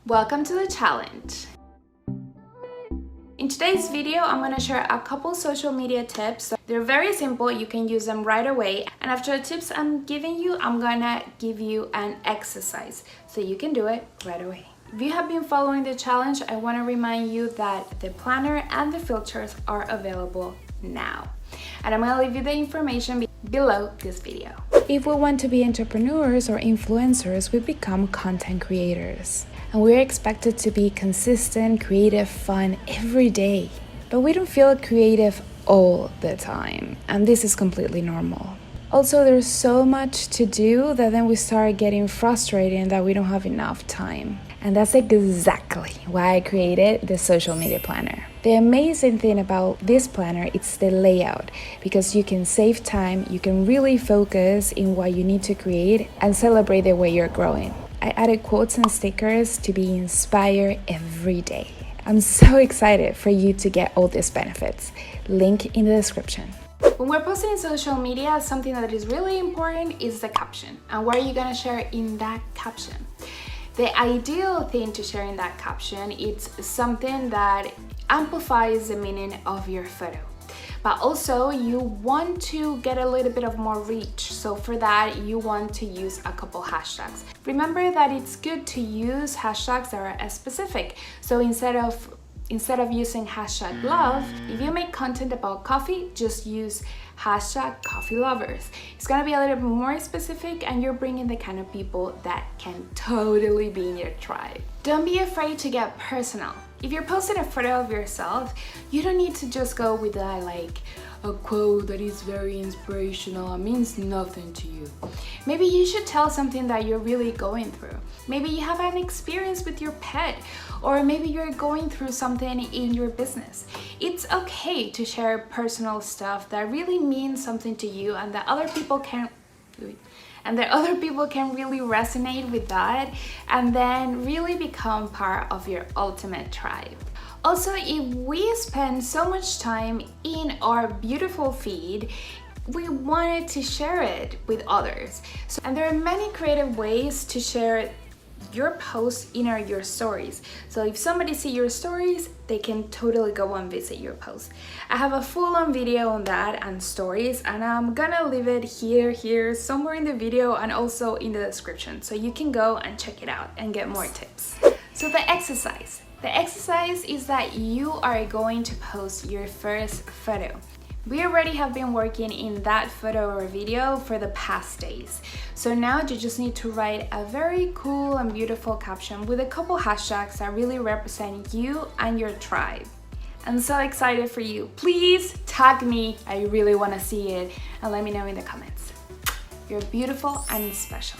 Welcome to the challenge. In today's video, I'm going to share a couple social media tips. They're very simple, you can use them right away. And after the tips I'm giving you, I'm going to give you an exercise so you can do it right away. If you have been following the challenge, I want to remind you that the planner and the filters are available now. And I'm going to leave you the information below this video. If we want to be entrepreneurs or influencers, we become content creators. And we're expected to be consistent, creative, fun every day. But we don't feel creative all the time. And this is completely normal. Also, there's so much to do that then we start getting frustrated that we don't have enough time. And that's exactly why I created the social media planner. The amazing thing about this planner is the layout, because you can save time, you can really focus in what you need to create and celebrate the way you're growing. I added quotes and stickers to be inspired every day. I'm so excited for you to get all these benefits. Link in the description. When we're posting in social media, something that is really important is the caption. And what are you gonna share in that caption? The ideal thing to share in that caption is something that amplifies the meaning of your photo. But also you want to get a little bit of more reach. So for that, you want to use a couple hashtags. Remember that it's good to use hashtags that are specific. So instead of using hashtag love, if you make content about coffee, just use hashtag coffee lovers. It's gonna be a little bit more specific and you're bringing the kind of people that can totally be in your tribe. Don't be afraid to get personal. If you're posting a photo of yourself, you don't need to just go with that like a quote that is very inspirational and means nothing to you. Maybe you should tell something that you're really going through. Maybe you have an experience with your pet, or maybe you're going through something in your business. It's okay to share personal stuff that really means something to you and that other people can really resonate with that and then really become part of your ultimate tribe. Also, if we spend so much time in our beautiful feed, we wanted to share it with others. And there are many creative ways to share your posts in your stories. So if somebody sees your stories, they can totally go and visit your post. I have a full-on video on that and stories, and I'm gonna leave it here somewhere in the video and also in the description, so you can go and check it out and get more tips. So the exercise is that you are going to post your first photo. We already have been working in that photo or video for the past days. So now you just need to write a very cool and beautiful caption with a couple hashtags that really represent you and your tribe. I'm so excited for you. Please tag me. I really want to see it, and let me know in the comments. You're beautiful and special.